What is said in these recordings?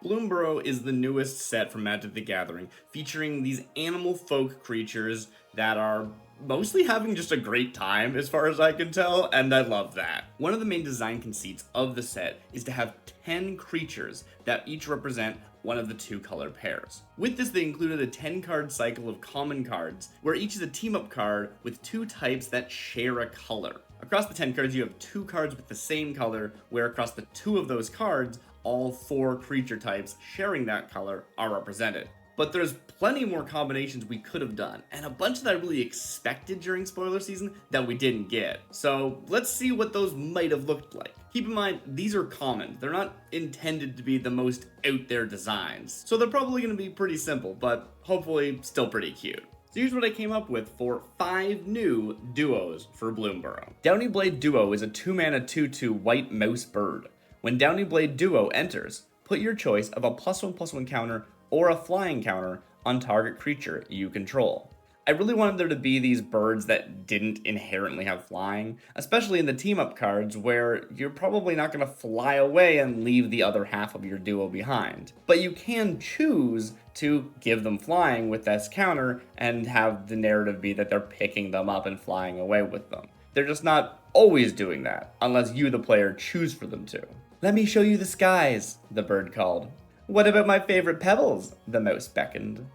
Bloomburrow is the newest set from Magic the Gathering, featuring these animal folk creatures that are mostly having just a great time as far as I can tell, and I love that. One of the main design conceits of the set is to have 10 creatures that each represent one of the two color pairs. With this, they included a 10 card cycle of common cards, where each is a team up card with two types that share a color. Across the 10 cards, you have 2 cards with the same color, where across the 2 of those cards, all 4 creature types sharing that color are represented. But there's plenty more combinations we could have done, and a bunch that I really expected during spoiler season that we didn't get. So let's see what those might have looked like. Keep in mind, these are common. They're not intended to be the most out there designs. So they're probably going to be pretty simple, but hopefully still pretty cute. So here's what I came up with for 5 new duos for Bloomburrow. Downy Blade Duo is a 2-mana 2/2 white mouse bird. When Downy Blade Duo enters, put your choice of a +1/+1 counter or a flying counter on target creature you control. I really wanted there to be these birds that didn't inherently have flying, especially in the team up cards where you're probably not going to fly away and leave the other half of your duo behind. But you can choose to give them flying with this counter and have the narrative be that they're picking them up and flying away with them. They're just not always doing that, unless you, the player, choose for them to. "Let me show you the skies," the bird called. "What about my favorite pebbles?" the mouse beckoned.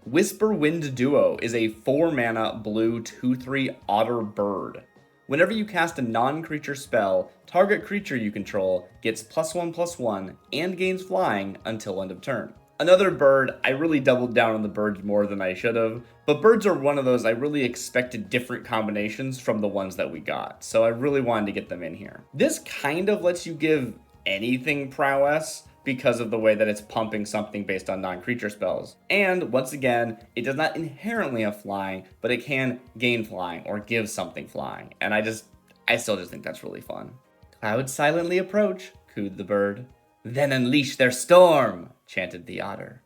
Whisper Wind Duo is a 4-mana blue 2/3 otter bird. Whenever you cast a non-creature spell, target creature you control gets +1/+1 and gains flying until end of turn. Another bird, I really doubled down on the birds more than I should have, but birds are one of those I really expected different combinations from the ones that we got, so I really wanted to get them in here. This kind of lets you give anything prowess, because of the way that it's pumping something based on non-creature spells. And once again, it does not inherently have flying, but it can gain flying or give something flying. And I still just think that's really fun. "Clouds silently approach," cooed the bird. "Then unleash their storm," chanted the otter.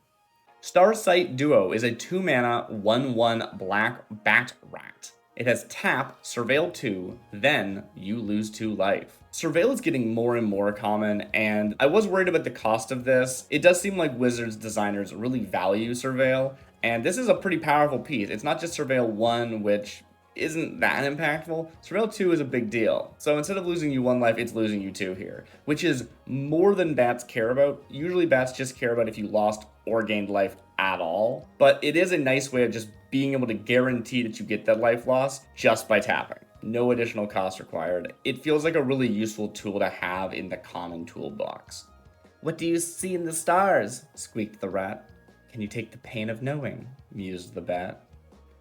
Starsight Duo is a 2-mana 1/1 black bat rat. It has tap, surveil 2, then you lose 2 life. Surveil is getting more and more common, and I was worried about the cost of this. It does seem like Wizards designers really value surveil, and this is a pretty powerful piece. It's not just surveil 1, which isn't that impactful. Surveil 2 is a big deal. So instead of losing you 1 life, it's losing you 2 here, which is more than bats care about. Usually bats just care about if you lost or gained life at all, but it is a nice way of just being able to guarantee that you get that life loss just by tapping. No additional cost required. It feels like a really useful tool to have in the common toolbox. "What do you see in the stars?" squeaked the rat. "Can you take the pain of knowing?" mused the bat.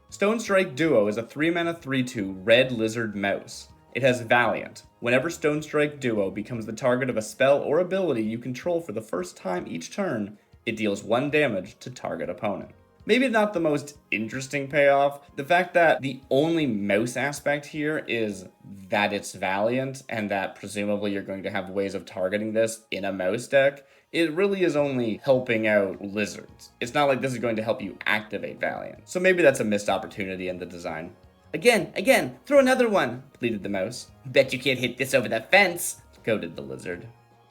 Stone Strike Duo is a 3-mana 3/2 red lizard mouse. It has Valiant. Whenever Stone Strike Duo becomes the target of a spell or ability you control for the first time each turn, it deals 1 damage to target opponent. Maybe not the most interesting payoff. The fact that the only mouse aspect here is that it's Valiant and that presumably you're going to have ways of targeting this in a mouse deck, it really is only helping out lizards. It's not like this is going to help you activate Valiant. So maybe that's a missed opportunity in the design. Again, throw another one," pleaded the mouse. "Bet you can't hit this over the fence," goaded the lizard.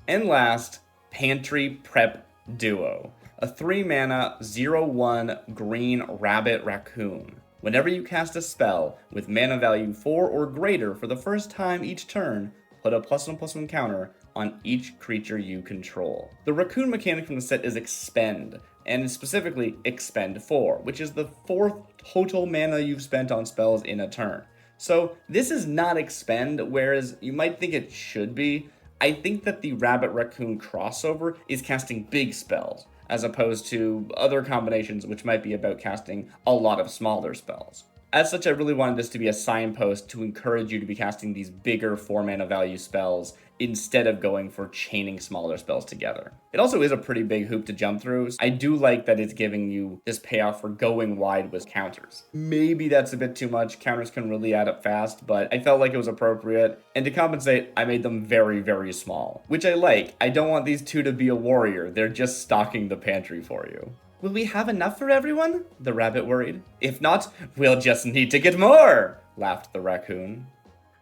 And last, Pantry Prep Duo. A 3-mana 0/1 green rabbit raccoon. Whenever you cast a spell with mana value 4 or greater for the first time each turn, put a +1/+1 counter on each creature you control. The raccoon mechanic from the set is Expend, and specifically Expend 4, which is the 4th total mana you've spent on spells in a turn. So this is not Expend, whereas you might think it should be. I think that the rabbit raccoon crossover is casting big spells, as opposed to other combinations which might be about casting a lot of smaller spells. As such, I really wanted this to be a signpost to encourage you to be casting these bigger 4-mana value spells instead of going for chaining smaller spells together. It also is a pretty big hoop to jump through. I do like that it's giving you this payoff for going wide with counters. Maybe that's a bit too much. Counters can really add up fast, but I felt like it was appropriate. And to compensate, I made them very, very small, which I like. I don't want these 2 to be a warrior. They're just stocking the pantry for you. "Will we have enough for everyone?" the rabbit worried. "If not, we'll just need to get more," laughed the raccoon.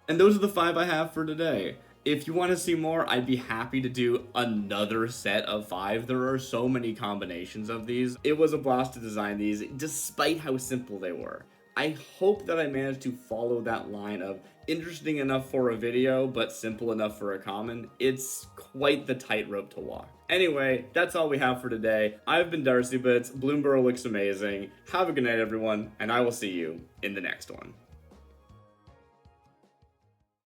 And those are the 5 I have for today. If you want to see more, I'd be happy to do another set of 5. There are so many combinations of these. It was a blast to design these, despite how simple they were. I hope that I managed to follow that line of interesting enough for a video, but simple enough for a common. It's quite the tightrope to walk. Anyway, that's all we have for today. I've been Darcy Bits. Bloomburrow looks amazing. Have a good night, everyone, and I will see you in the next one.